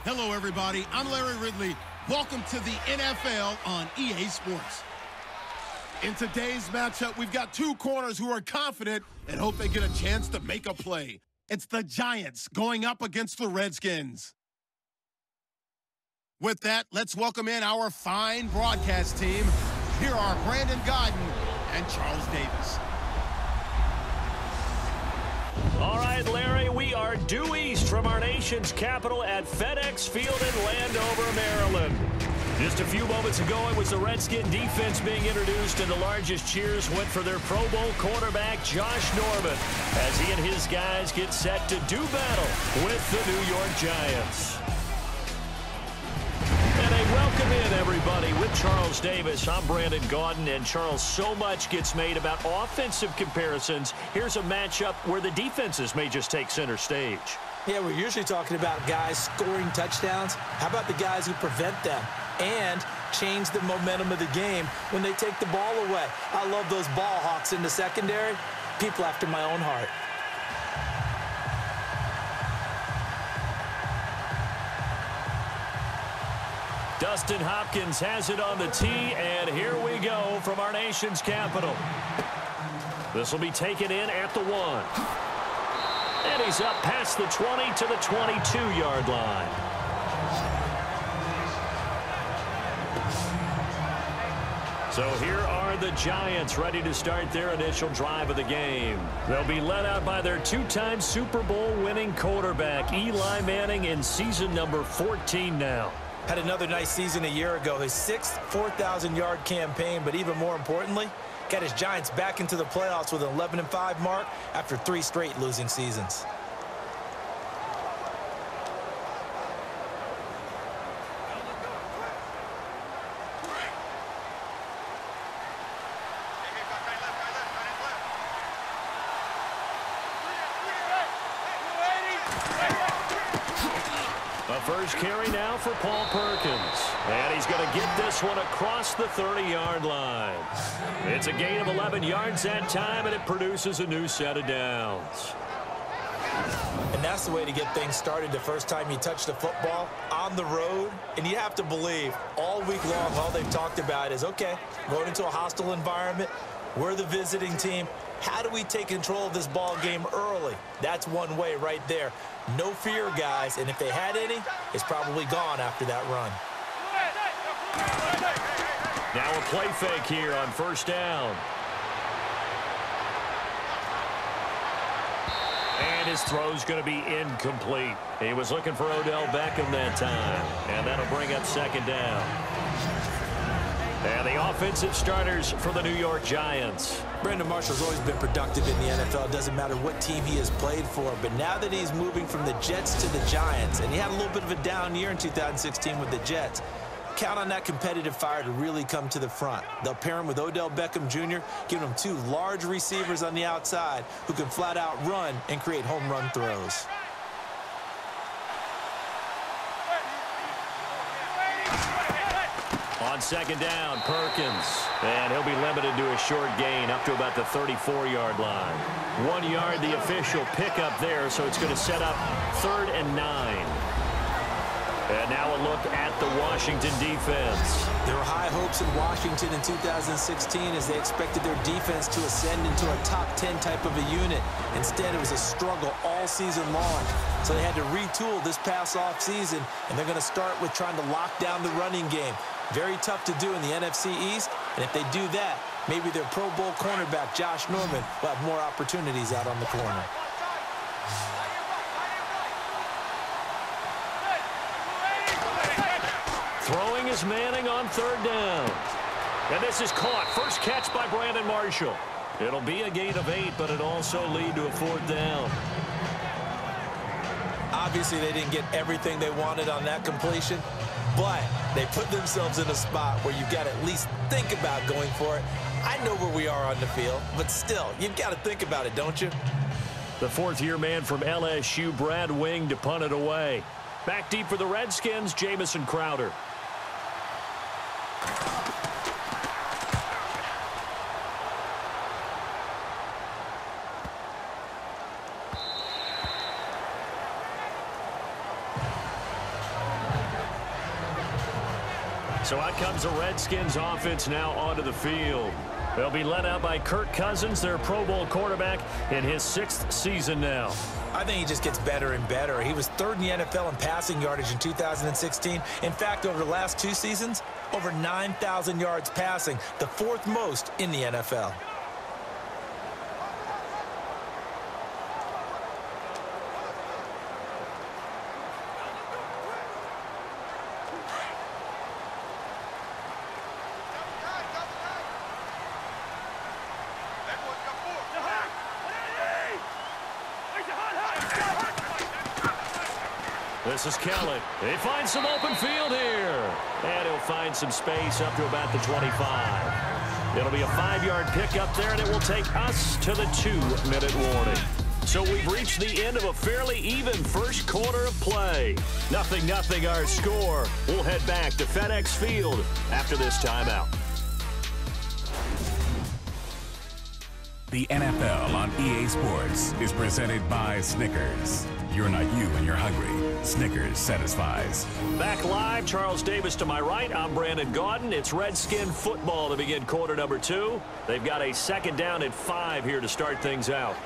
Hello, everybody. I'm Larry Ridley. Welcome to the NFL on EA Sports. In today's matchup, we've got two corners who are confident and hope they get a chance to make a play. It's the Giants going up against the Redskins. With that, let's welcome in our fine broadcast team. Here are Brandon Godden and Charles Davis. All right, Larry, we are due east from our nation's capital at FedEx Field in Landover, Maryland. Just a few moments ago, it was the Redskin defense being introduced, and the largest cheers went for their Pro Bowl quarterback, Josh Norman, as he and his guys get set to do battle with the New York Giants. And a welcome in, everybody, with Charles Davis. I'm Brandon Gaudin, and Charles, so much gets made about offensive comparisons. Here's a matchup where the defenses may just take center stage. Yeah, we're usually talking about guys scoring touchdowns. How about the guys who prevent them and change the momentum of the game when they take the ball away? I love those ball hawks in the secondary. People after my own heart. Dustin Hopkins has it on the tee, and here we go from our nation's capital. This will be taken in at the 1. And he's up past the 20 to the 22-yard line. So here are the Giants ready to start their initial drive of the game. They'll be led out by their two-time Super Bowl winning quarterback, Eli Manning, in season number 14 now. Had another nice season a year ago, his 6th 4,000-yard campaign, but even more importantly, got his Giants back into the playoffs with an 11-5 mark after 3 straight losing seasons. First carry now for Paul Perkins. And he's going to get this one across the 30-yard line. It's a gain of 11 yards that time, and it produces a new set of downs. And that's the way to get things started the first time you touch the football on the road. And you have to believe all week long, all they've talked about is, okay, going into a hostile environment, we're the visiting team. How do we take control of this ball game early? That's one way right there. No fear, guys, and if they had any, it's probably gone after that run. Now a play fake here on first down. And his throw's going to be incomplete. He was looking for Odell Beckham that time, and that'll bring up second down. And the offensive starters for the New York Giants. Brandon Marshall's always been productive in the NFL. Doesn't matter what team he has played for. But now that he's moving from the Jets to the Giants, and he had a little bit of a down year in 2016 with the Jets, count on that competitive fire to really come to the front. They'll pair him with Odell Beckham Jr., giving him 2 large receivers on the outside who can flat out run and create home run throws. On second down, Perkins. And he'll be limited to a short gain up to about the 34-yard line. 1 yard, the official pickup there, so it's going to set up 3rd and 9. And now a look at the Washington defense. There were high hopes in Washington in 2016 as they expected their defense to ascend into a top 10 type of a unit. Instead, it was a struggle all season long. So they had to retool this past offseason, and they're going to start with trying to lock down the running game. Very tough to do in the NFC East, and if they do that, maybe their Pro Bowl cornerback, Josh Norman, will have more opportunities out on the corner. Throwing is Manning on 3rd down. And this is caught. First catch by Brandon Marshall. It'll be a gain of 8, but it'll also lead to a 4th down. Obviously, they didn't get everything they wanted on that completion, but they put themselves in a spot where you've got to at least think about going for it. I know where we are on the field, but still, you've got to think about it, don't you? The 4th-year man from LSU, Brad Wing, to punt it away. Back deep for the Redskins, Jamison Crowder. So out comes the Redskins offense now onto the field. They'll be led out by Kirk Cousins, their Pro Bowl quarterback, in his 6th season now. I think he just gets better and better. He was 3rd in the NFL in passing yardage in 2016. In fact, over the last 2 seasons, over 9,000 yards passing, the 4th most in the NFL. This is Kelly. He finds some open field here. And he'll find some space up to about the 25. It'll be a 5-yard pickup there, and it will take us to the 2-minute warning. So we've reached the end of a fairly even first quarter of play. 0-0 our score. We'll head back to FedEx Field after this timeout. The NFL on EA Sports is presented by Snickers. You're not you when you're hungry. Snickers satisfies. Back live, Charles Davis to my right. I'm Brandon Gaudin. It's Redskin football to begin quarter number 2. They've got a 2nd down at 5 here to start things out.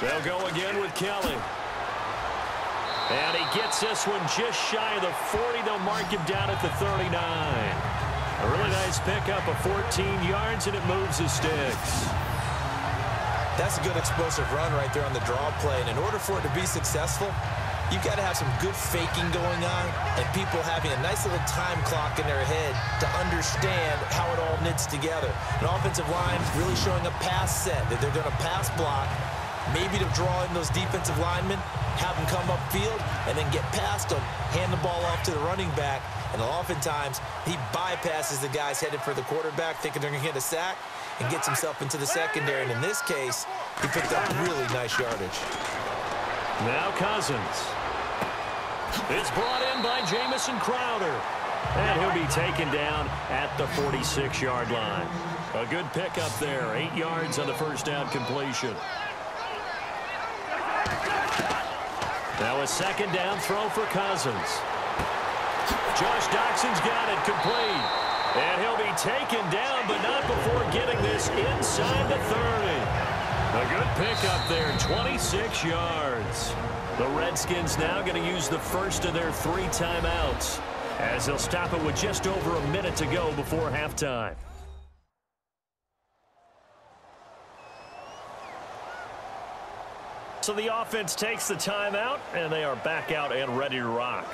They'll go again with Kelly. And he gets this one just shy of the 40. They'll mark him down at the 39. A really nice pickup of 14 yards, and it moves the sticks. That's a good explosive run right there on the draw play. And in order for it to be successful, you've got to have some good faking going on and people having a nice little time clock in their head to understand how it all knits together. An offensive line really showing a pass set that they're going to pass block, maybe to draw in those defensive linemen, have them come upfield, and then get past them, hand the ball off to the running back, and oftentimes he bypasses the guys headed for the quarterback, thinking they're going to get a sack, and gets himself into the secondary. And in this case, he picked up really nice yardage. Now Cousins. It's brought in by Jamison Crowder. And he'll be taken down at the 46-yard line. A good pickup there, 8 yards on the first down completion. Now a 2nd down throw for Cousins. Josh Doxson's got it complete. And he'll be taken down, but not before getting this inside the 30. A good pickup there, 26 yards. The Redskins now going to use the first of their 3 timeouts, as they'll stop it with just over a minute to go before halftime. So the offense takes the timeout, and they are back out and ready to rock.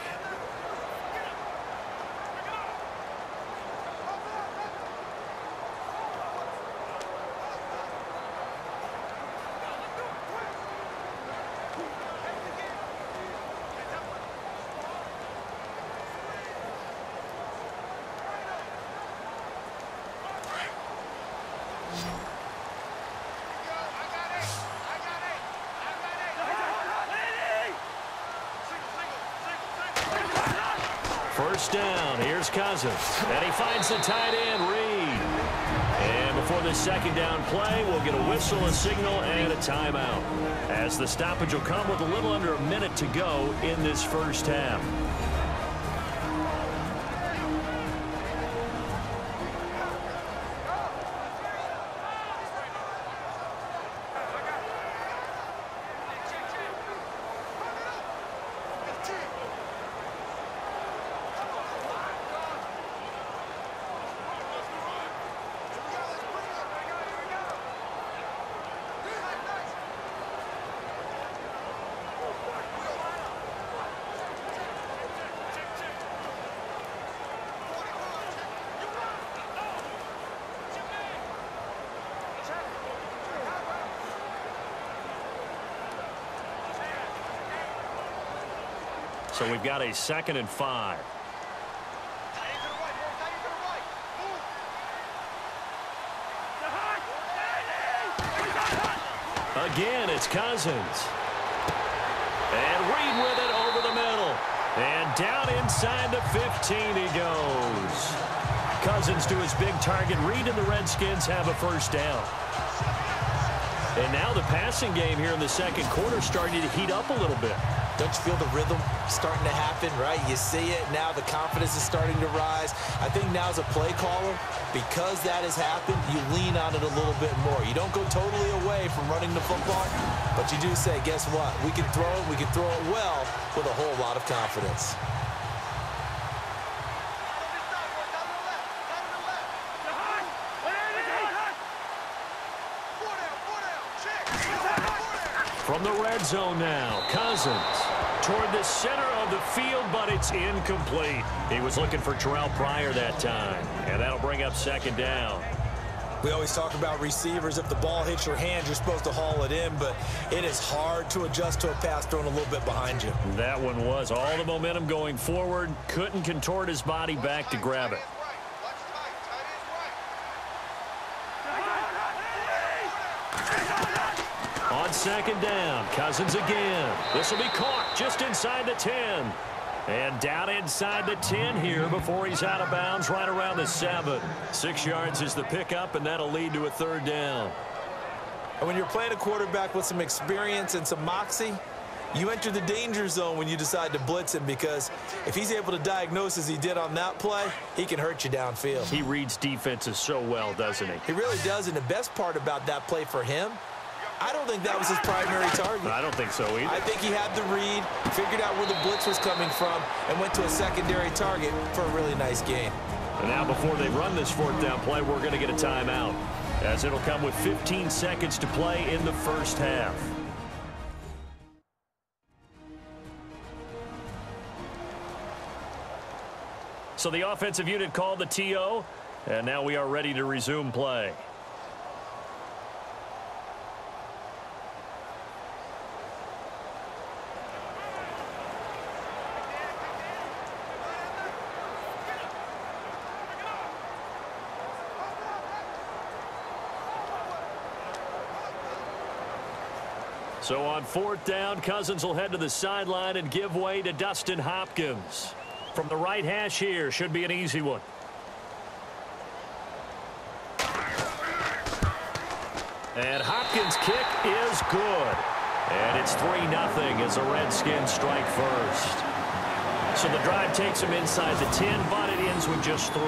First down, here's Cousins, and he finds the tight end, Reed. And before the 2nd down play, we'll get a whistle, a signal, and a timeout, as the stoppage will come with a little under a minute to go in this first half. So we've got a 2nd and 5. Again, it's Cousins. And Reed with it over the middle. And down inside the 15 he goes. Cousins to his big target. Reed and the Redskins have a first down. And now the passing game here in the second quarter starting to heat up a little bit. Don't you feel the rhythm starting to happen, right? You see it. Now the confidence is starting to rise. I think now as a play caller, because that has happened, you lean on it a little bit more. You don't go totally away from running the football, but you do say, guess what? We can throw it. We can throw it well with a whole lot of confidence. From the red zone now, Cousins toward the center of the field, but it's incomplete. He was looking for Terrell Pryor that time, and that'll bring up second down. We always talk about receivers. If the ball hits your hand, you're supposed to haul it in, but it is hard to adjust to a pass thrown a little bit behind you. That one was all the momentum going forward. Couldn't contort his body back to grab it. On second down, Cousins again. This will be caught just inside the 10. And down inside the 10 here before he's out of bounds right around the 7. 6 yards is the pickup, and that'll lead to a third down. And when you're playing a quarterback with some experience and some moxie, you enter the danger zone when you decide to blitz him, because if he's able to diagnose as he did on that play, he can hurt you downfield. He reads defenses so well, doesn't he? He really does, and the best part about that play for him, I don't think that was his primary target. I don't think so either. I think he had the read, figured out where the blitz was coming from, and went to a secondary target for a really nice gain. And now before they run this fourth down play, we're going to get a timeout, as it'll come with 15 seconds to play in the first half. So the offensive unit called the TO, and now we are ready to resume play. So on fourth down, Cousins will head to the sideline and give way to Dustin Hopkins. From the right hash here, should be an easy one. And Hopkins' kick is good. And it's 3-0 as the Redskins strike first. So the drive takes them inside the 10, but it ends with just 3.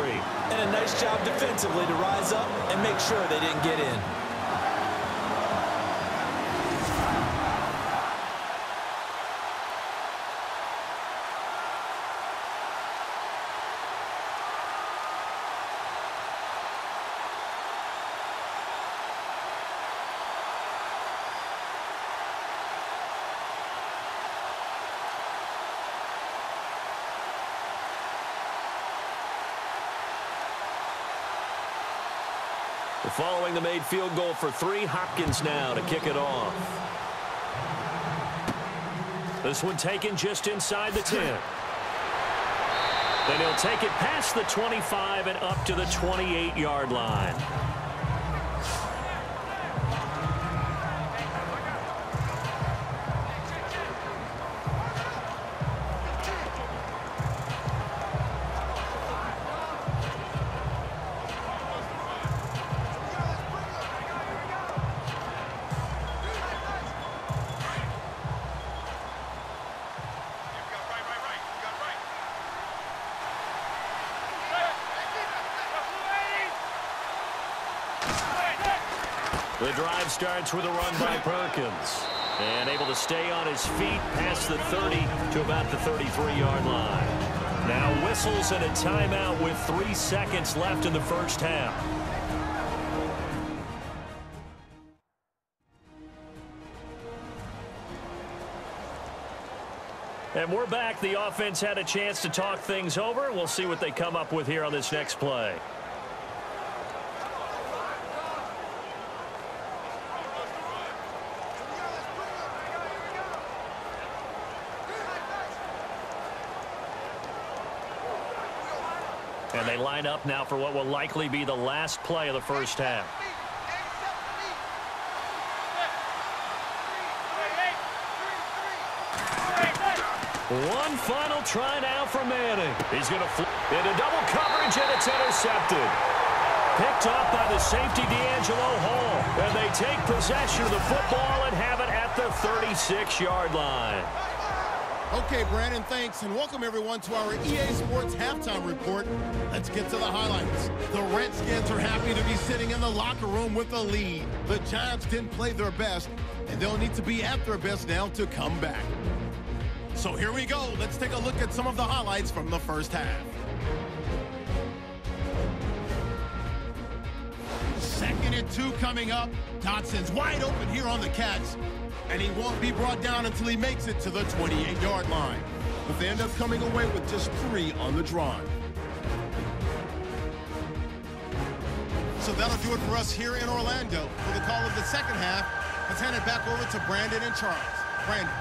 And a nice job defensively to rise up and make sure they didn't get in. Following the made field goal for 3, Hopkins now to kick it off. This one taken just inside the 10. Then he'll take it past the 25 and up to the 28-yard line. The drive starts with a run by Perkins. And able to stay on his feet past the 30 to about the 33-yard line. Now whistles and a timeout with 3 seconds left in the first half. And we're back. The offense had a chance to talk things over. We'll see what they come up with here on this next play. And they line up now for what will likely be the last play of the first half. One final try now for Manning. He's going to flip into double coverage, and it's intercepted. Picked off by the safety, D'Angelo Hall. And they take possession of the football and have it at the 36-yard line. Okay, Brandon, thanks, and welcome everyone to our EA Sports Halftime Report. Let's get to the highlights. The Redskins are happy to be sitting in the locker room with a lead. The Giants didn't play their best, and they'll need to be at their best now to come back. So here we go. Let's take a look at some of the highlights from the first half. Second and 2 coming up. Dotson's wide open here on the catch. And he won't be brought down until he makes it to the 28-yard line. But they end up coming away with just 3 on the drive. So that'll do it for us here in Orlando. For the call of the second half, let's hand it back over to Brandon and Charles. Brandon.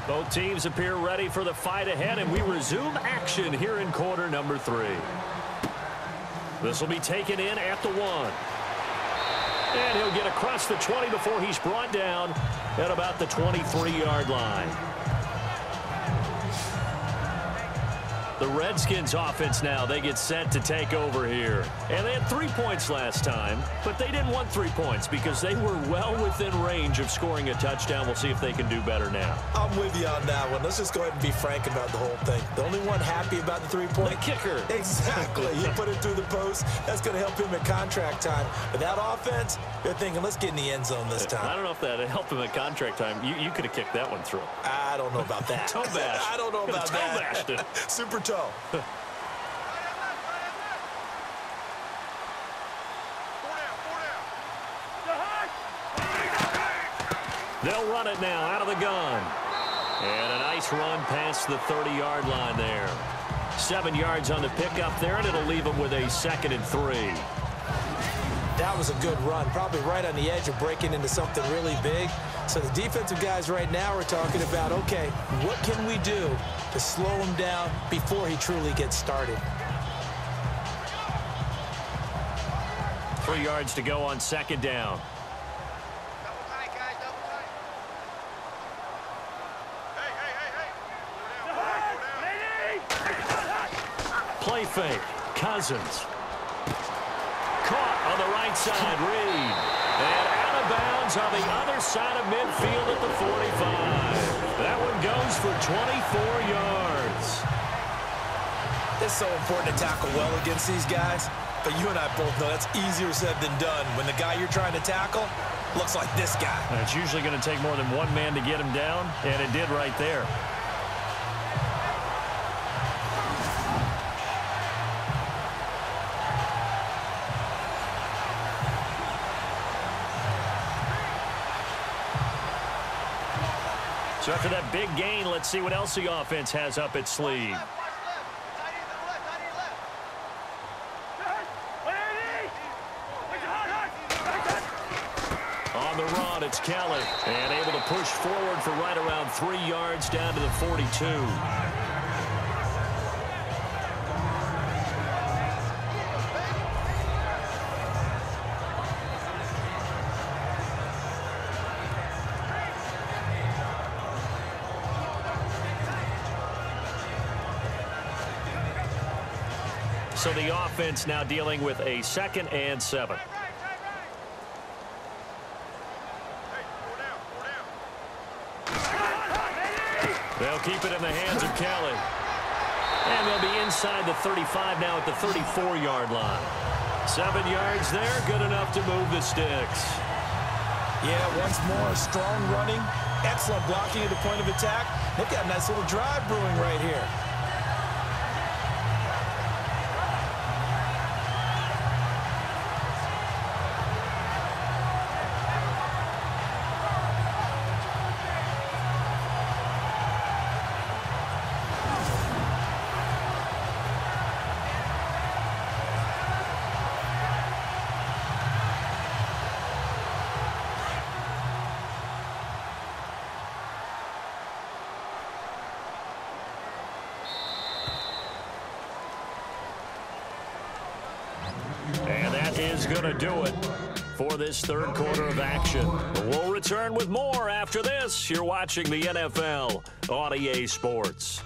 Both teams appear ready for the fight ahead, and we resume action here in quarter number 3. This will be taken in at the 1. And he'll get across the 20 before he's brought down at about the 23-yard line. The Redskins offense now, they get set to take over here. And they had 3 points last time, but they didn't want 3 points because they were well within range of scoring a touchdown. We'll see if they can do better now. I'm with you on that one. Let's just go ahead and be frank about the whole thing. The only one happy about the 3-point? The kicker. Exactly. He put it through the post. That's going to help him at contract time. But that offense, they're thinking, let's get in the end zone this time. I don't know if that helped him at contract time. You could have kicked that one through. I don't know about that. Toe bash. I don't know about that. Toe bashed it. Super toe. They'll run it now out of the gun. And a nice run past the 30-yard line there. 7 yards on the pickup there, and it'll leave them with a 2nd and 3. That was a good run, probably right on the edge of breaking into something really big. So the defensive guys right now are talking about, okay, what can we do to slow him down before he truly gets started? 3 yards to go on 2nd down. Play fake. Cousins. Caught on the right side. Reed. And out of bounds on the other side of midfield at the 45. That one goes for 24 yards. It's so important to tackle well against these guys. But you and I both know that's easier said than done. When the guy you're trying to tackle looks like this guy. And it's usually going to take more than one man to get him down, and it did right there. So after that big gain, let's see what else the offense has up its sleeve. On the run, it's Kelly. And able to push forward for right around 3 yards down to the 42. So the offense now dealing with a 2nd and 7. They'll keep it in the hands of Kelly. And they'll be inside the 35 now at the 34-yard line. 7 yards there, good enough to move the sticks. Yeah, once more, strong running, excellent blocking at the point of attack. They've got a nice little drive brewing right here. is going to do it for this third quarter of action. We'll return with more after this. You're watching the NFL on EA Sports.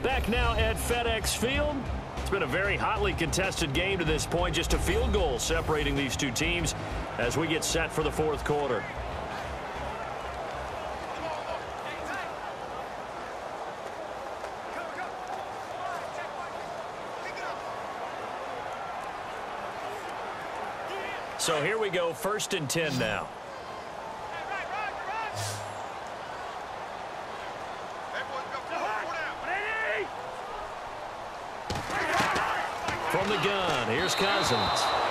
Back now at FedEx Field. It's been a very hotly contested game to this point. Just a field goal separating these two teams as we get set for the fourth quarter. So here we go, 1st and 10 now. From the gun, here's Cousins.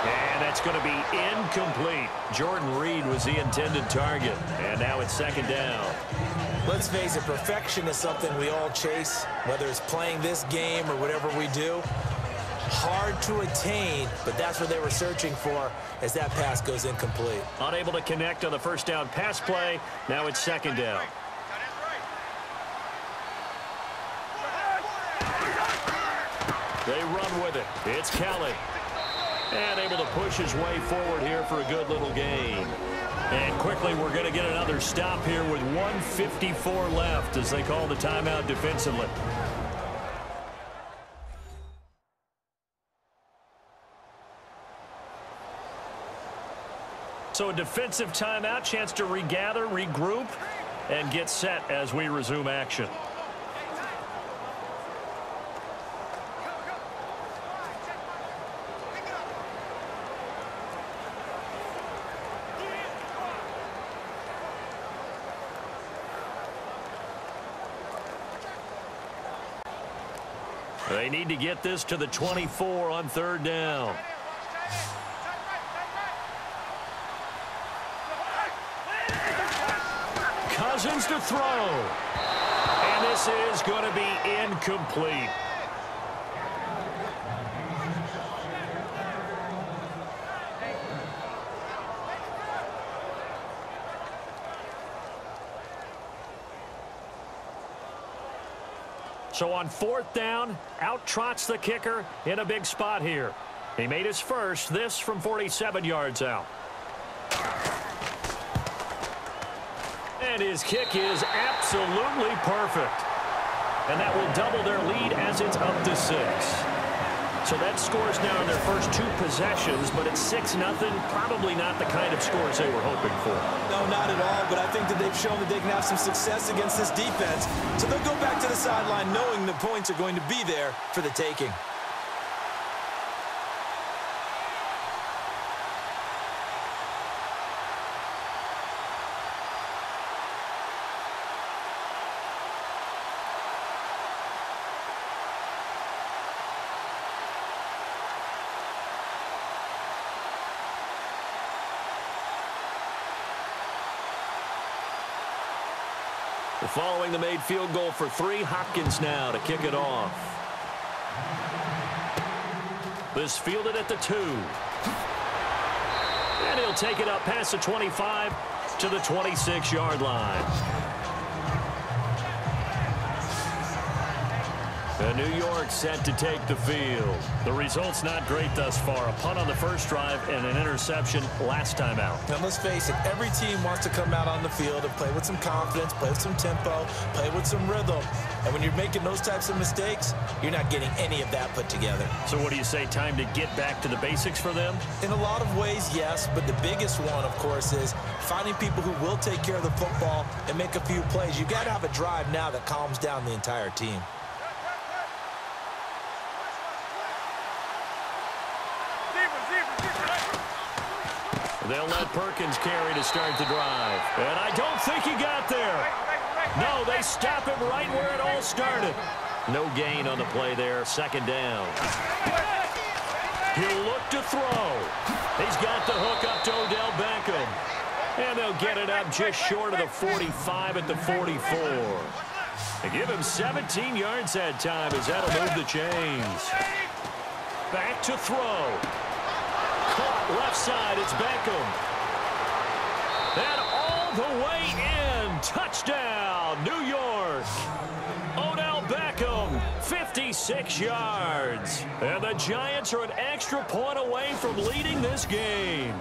And that's going to be incomplete. Jordan Reed was the intended target. And now it's 2nd down. Let's face it, perfection is something we all chase, whether it's playing this game or whatever we do. Hard to attain, but that's what they were searching for as that pass goes incomplete. Unable to connect on the 1st down pass play. Now it's 2nd down. They run with it. It's Kelly. And able to push his way forward here for a good little gain. And quickly we're going to get another stop here with 1:54 left as they call the timeout defensively. So a defensive timeout, chance to regather, regroup, and get set as we resume action. They need to get this to the 24 on 3rd down. Cousins to throw. And this is going to be incomplete. So on 4th down, out trots the kicker in a big spot here. He made his first, this from 47 yards out. And his kick is absolutely perfect. And that will double their lead as it's up to 6. So that scores now in their first 2 possessions, but it's 6-0. Probably not the kind of scores they were hoping for. No, not at all, but I think that they've shown that they can have some success against this defense. So they'll go back to the sideline knowing the points are going to be there for the taking. Following the made field goal for 3, Hopkins now to kick it off. This fielded at the 2. And he'll take it up past the 25 to the 26-yard line. And New York set to take the field. The result's not great thus far. A punt on the first drive and an interception last time out. Now, let's face it, every team wants to come out on the field and play with some confidence, play with some tempo, play with some rhythm. And when you're making those types of mistakes, you're not getting any of that put together. So what do you say, time to get back to the basics for them? In a lot of ways, yes, but the biggest one, of course, is finding people who will take care of the football and make a few plays. You've got to have a drive now that calms down the entire team. They'll let Perkins carry to start the drive. And I don't think he got there. No, they stop him right where it all started. No gain on the play there, 2nd down. He'll look to throw. He's got the hook up to Odell Beckham. And they'll get it up just short of the 45 at the 44. They give him 17 yards that time as that'll move the chains. Back to throw. Caught left side, it's Beckham. And all all the way in. Touchdown, New York. Odell Beckham, 56 yards. And the Giants are an extra point away from leading this game.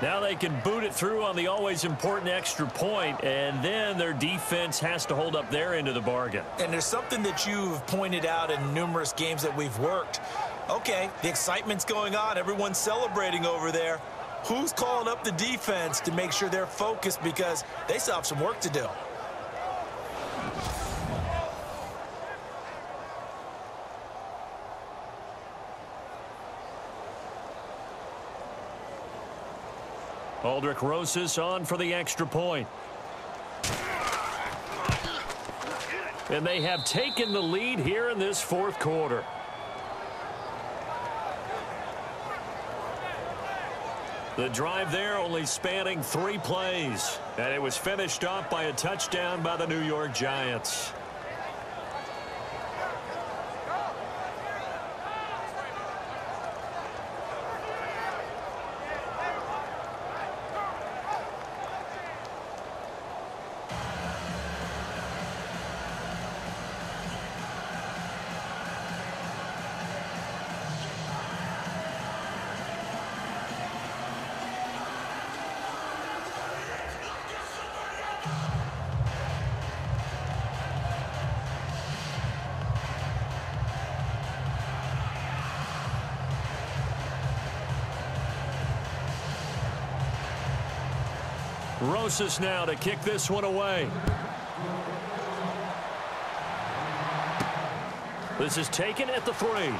Now they can boot it through on the always important extra point, and then their defense has to hold up their end of the bargain. And there's something that you've pointed out in numerous games that we've worked. Okay, the excitement's going on. Everyone's celebrating over there. Who's calling up the defense to make sure they're focused, because they still have some work to do? Aldrick Rosas on for the extra point. And they have taken the lead here in this fourth quarter. The drive there only spanning 3 plays. And it was finished off by a touchdown by the New York Giants. Rosas now to kick this one away. This is taken at the 3. And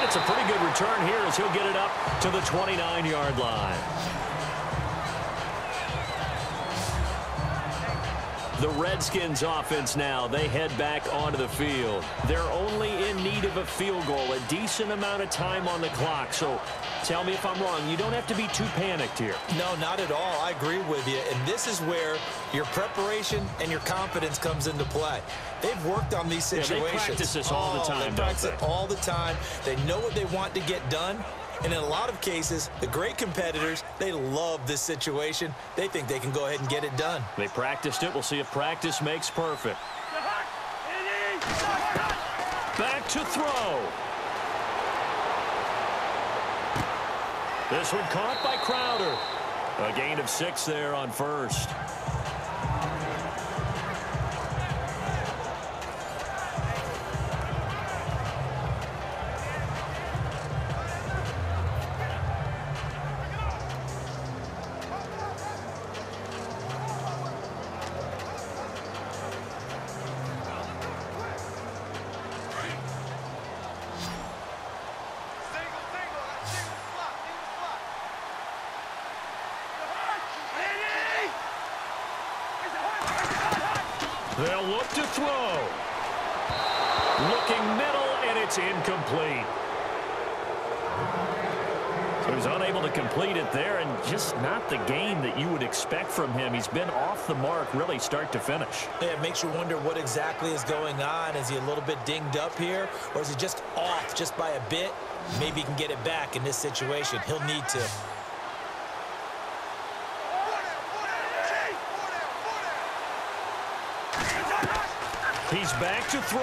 it's a pretty good return here as he'll get it up to the 29-yard line. The Redskins offense now, they head back onto the field. They're only in need of a field goal, a decent amount of time on the clock. So tell me if I'm wrong. You don't have to be too panicked here. No, not at all. I agree with you. And this is where your preparation and your confidence comes into play. They've worked on these situations. Yeah, they practice this all the time, they practice it all the time. They know what they want to get done. And in a lot of cases, the great competitors, they love this situation. They think they can go ahead and get it done. They practiced it. We'll see if practice makes perfect. Back to throw. This one caught by Crowder. A gain of 6 there on first. They'll look to throw. Looking middle, and it's incomplete. So he's unable to complete it there, and just not the game that you would expect from him. He's been off the mark, really start to finish. Yeah, it makes you wonder what exactly is going on. Is he a little bit dinged up here, or is he just off just by a bit? Maybe he can get it back in this situation. He'll need to. He's back to throw.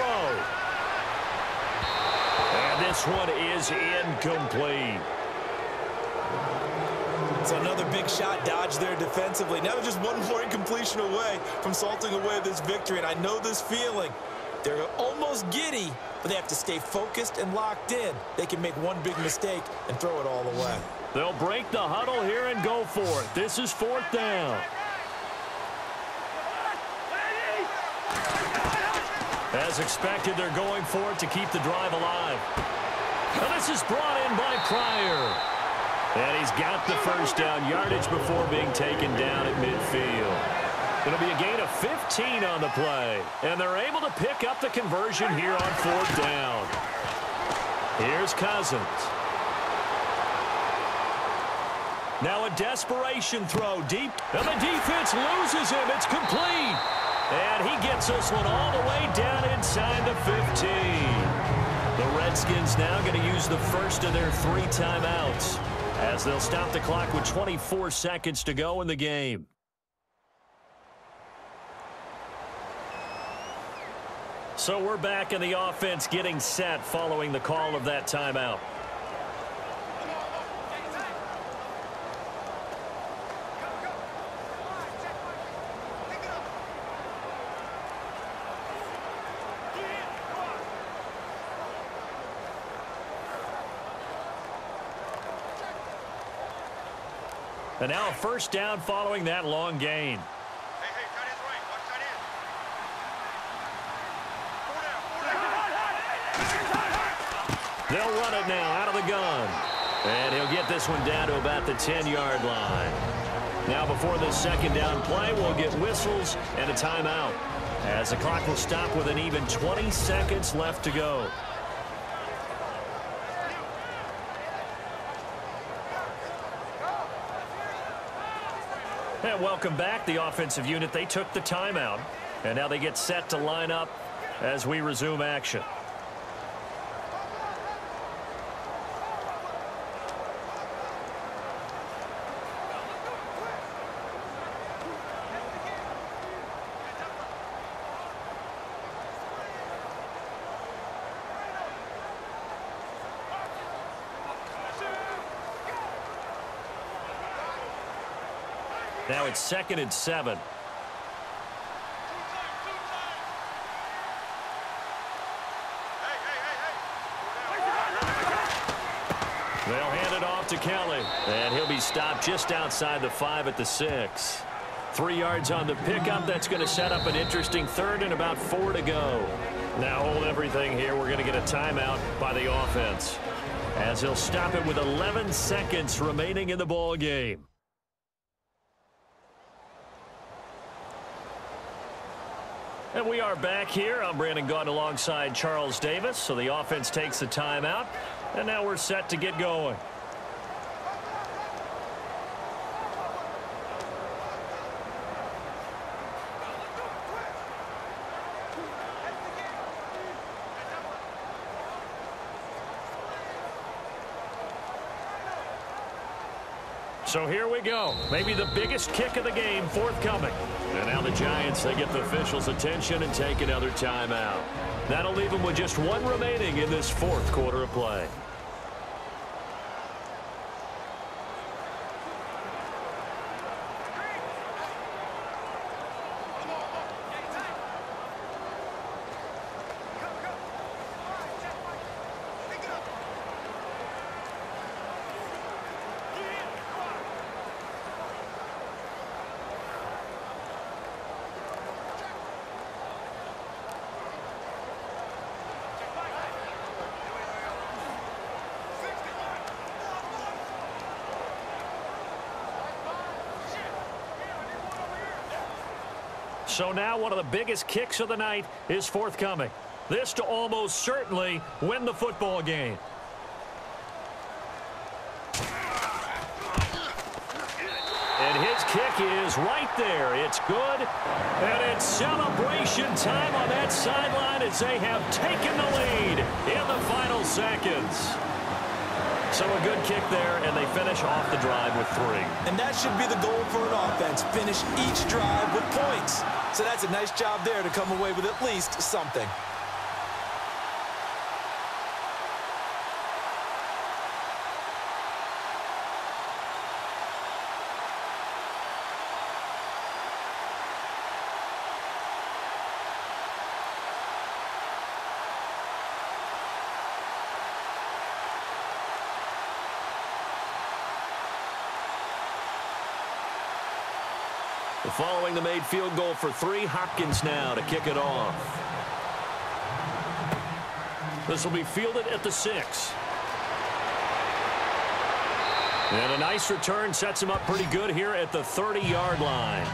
And this one is incomplete. So another big shot dodged there defensively. Now they're just one more incompletion away from salting away this victory. And I know this feeling. They're almost giddy, but they have to stay focused and locked in. They can make one big mistake and throw it all away. They'll break the huddle here and go for it. This is 4th down. As expected, they're going for it to keep the drive alive. And this is brought in by Pryor. And he's got the first down, yardage before being taken down at midfield. It'll be a gain of 15 on the play. And they're able to pick up the conversion here on 4th down. Here's Cousins. Now a desperation throw deep. And the defense loses him. It's complete. And he gets this one all the way down inside the 15. The Redskins now going to use the first of their 3 timeouts. as they'll stop the clock with 24 seconds to go in the game. So we're back in the offense getting set following the call of that timeout. And now a first down following that long gain. They'll run it now out of the gun. And he'll get this one down to about the 10-yard line. Now before this second down play, we'll get whistles and a timeout, as the clock will stop with an even 20 seconds left to go. And welcome back. The offensive unit, they took the timeout. And now they get set to line up as we resume action. Now it's 2nd and 7. They'll hand it off to Kelly, and he'll be stopped just outside the 5 at the 6. 3 yards on the pickup. That's going to set up an interesting third and about 4 to go. Now hold everything here. We're going to get a timeout by the offense, as he'll stop it with 11 seconds remaining in the ball game. And we are back here. I'm Brandon Gaunt alongside Charles Davis. So the offense takes a timeout, and now we're set to get going. So here we go. Maybe the biggest kick of the game forthcoming. And now the Giants, they get the officials' attention and take another timeout. That'll leave them with just one remaining in this 4th quarter of play. So now one of the biggest kicks of the night is forthcoming. This to almost certainly win the football game. And his kick is right there. It's good. And it's celebration time on that sideline as they have taken the lead in the final seconds. So a good kick there, and they finish off the drive with 3. And that should be the goal for an offense. Finish each drive with points. So that's a nice job there to come away with at least something. Following the made field goal for 3, Hopkins now to kick it off. This will be fielded at the 6. And a nice return sets him up pretty good here at the 30-yard line.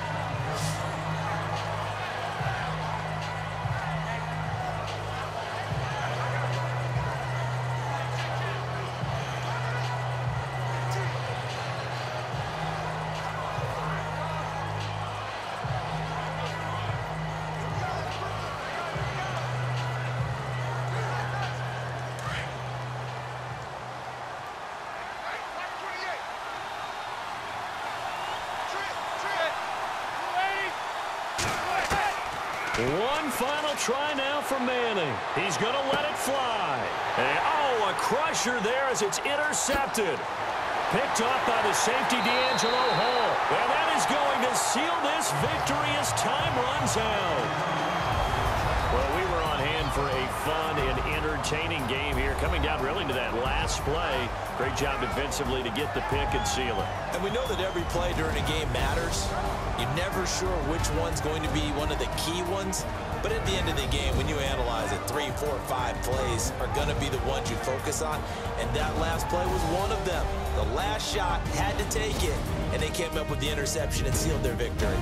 One final try now for Manning. He's going to let it fly. A crusher there as it's intercepted. Picked up by the safety, D'Angelo Hall. And that is going to seal this victory as time runs out. Well, we were on hand for a fun and entertaining game here, coming down really to that last play. Great job defensively to get the pick and seal it. And we know that every play during a game matters. You're never sure which one's going to be one of the key ones. But at the end of the game, when you analyze it, 3, 4, 5 plays are going to be the ones you focus on. And that last play was one of them. The last shot had to take it, and they came up with the interception and sealed their victory.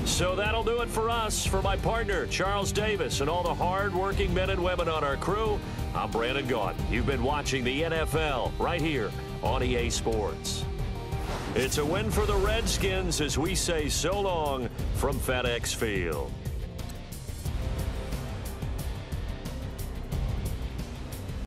So that'll do it for us. For my partner, Charles Davis, and all the hard-working men and women on our crew, I'm Brandon Gaudin. You've been watching the NFL right here on EA Sports. It's a win for the Redskins as we say so long from FedEx Field.